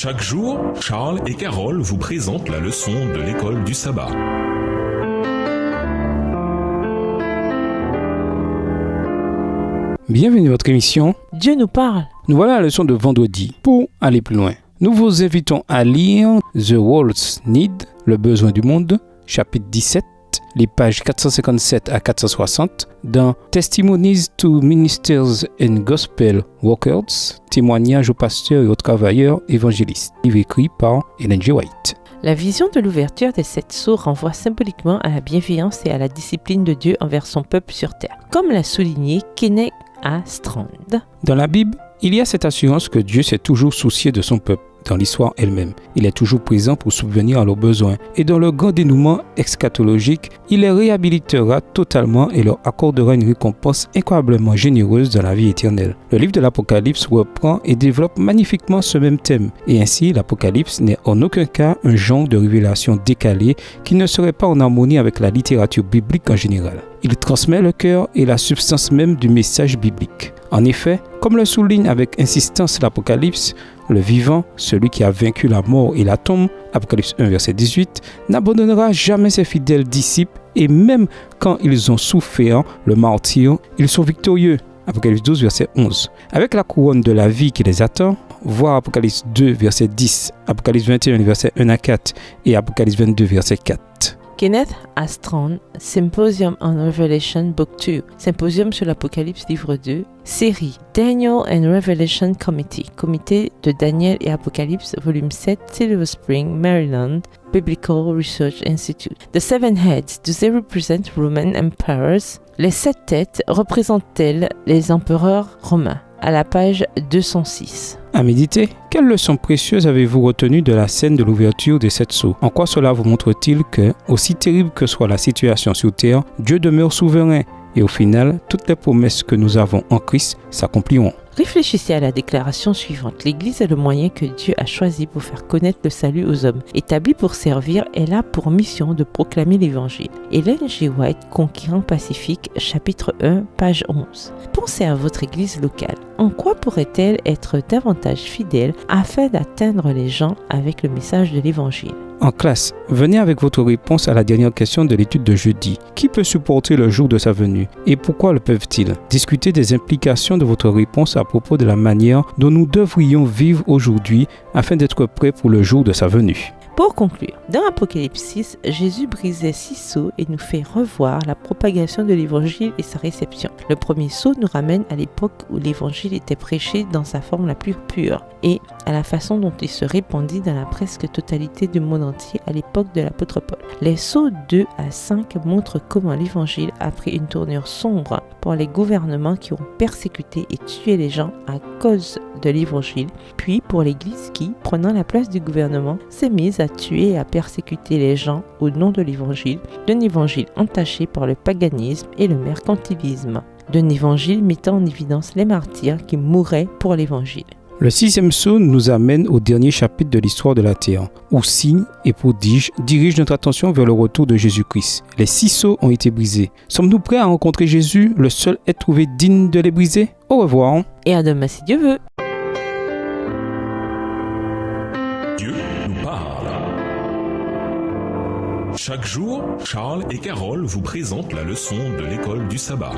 Chaque jour, Charles et Carole vous présentent la leçon de l'école du sabbat. Bienvenue à votre émission Dieu nous parle. Nous voilà à la leçon de vendredi. Pour aller plus loin, nous vous invitons à lire The World's Need, le besoin du monde, chapitre 17, les pages 457 à 460, dans Testimonies to Ministers and Gospel Workers, témoignages aux pasteurs et aux travailleurs évangélistes, livre écrit par Ellen G. White. La vision de l'ouverture des 7 sceaux renvoie symboliquement à la bienveillance et à la discipline de Dieu envers son peuple sur terre, comme l'a souligné Kenneth A. Strand. Dans la Bible, il y a cette assurance que Dieu s'est toujours soucié de son peuple. Dans l'histoire elle-même, il est toujours présent pour subvenir à leurs besoins. Et dans le grand dénouement eschatologique, il les réhabilitera totalement et leur accordera une récompense incroyablement généreuse dans la vie éternelle. Le livre de l'Apocalypse reprend et développe magnifiquement ce même thème. Et ainsi, l'Apocalypse n'est en aucun cas un genre de révélation décalée qui ne serait pas en harmonie avec la littérature biblique en général. Il transmet le cœur et la substance même du message biblique. En effet, comme le souligne avec insistance l'Apocalypse, le vivant, celui qui a vaincu la mort et la tombe, Apocalypse 1, verset 18, n'abandonnera jamais ses fidèles disciples et même quand ils ont souffert le martyre, ils sont victorieux. Apocalypse 12, verset 11. Avec la couronne de la vie qui les attend, voir Apocalypse 2, verset 10, Apocalypse 21, verset 1 à 4 et Apocalypse 22, verset 4. Kenneth A. Strand, Symposium on Revelation Book 2, Symposium sur l'Apocalypse livre 2, série Daniel and Revelation Committee, comité de Daniel et Apocalypse, volume 7, Silver Spring, Maryland, Biblical Research Institute. The seven heads, do they represent Roman emperors? Les 7 têtes représentent-elles les empereurs romains? À la page 206. À méditer, quelles leçons précieuses avez-vous retenues de la scène de l'ouverture des 7 sceaux? En quoi cela vous montre-t-il que, aussi terrible que soit la situation sur terre, Dieu demeure souverain et au final, toutes les promesses que nous avons en Christ s'accompliront? Réfléchissez à la déclaration suivante. L'Église est le moyen que Dieu a choisi pour faire connaître le salut aux hommes. Établie pour servir, elle a pour mission de proclamer l'Évangile. Ellen G. White, Conquérant Pacifique, chapitre 1, page 11. Pensez à votre Église locale. En quoi pourrait-elle être davantage fidèle afin d'atteindre les gens avec le message de l'Évangile? En classe, venez avec votre réponse à la dernière question de l'étude de jeudi. Qui peut supporter le jour de sa venue et pourquoi le peuvent-ils? Discutez des implications de votre réponse à propos de la manière dont nous devrions vivre aujourd'hui afin d'être prêts pour le jour de sa venue. Pour conclure, dans Apocalypse 6, Jésus brisait 6 sceaux et nous fait revoir la propagation de l'Évangile et sa réception. Le premier sceau nous ramène à l'époque où l'Évangile était prêché dans sa forme la plus pure et à la façon dont il se répandit dans la presque totalité du monde entier à l'époque de l'apôtre Paul. Les sceaux 2 à 5 montrent comment l'Évangile a pris une tournure sombre pour les gouvernements qui ont persécuté et tué les gens à cause de l'Évangile, puis pour l'Église qui, prenant la place du gouvernement, s'est mise à tuer et à persécuter les gens au nom de l'Évangile, d'un évangile entaché par le paganisme et le mercantilisme, d'un évangile mettant en évidence les martyrs qui mouraient pour l'Évangile. Le 6e sceau nous amène au dernier chapitre de l'histoire de la terre, où signes et prodiges dirigent notre attention vers le retour de Jésus-Christ. Les 6 sceaux ont été brisés. Sommes-nous prêts à rencontrer Jésus, le seul être trouvé digne de les briser? Au revoir. Et à demain si Dieu veut. Dieu nous parle. Chaque jour, Charles et Carole vous présentent la leçon de l'école du sabbat.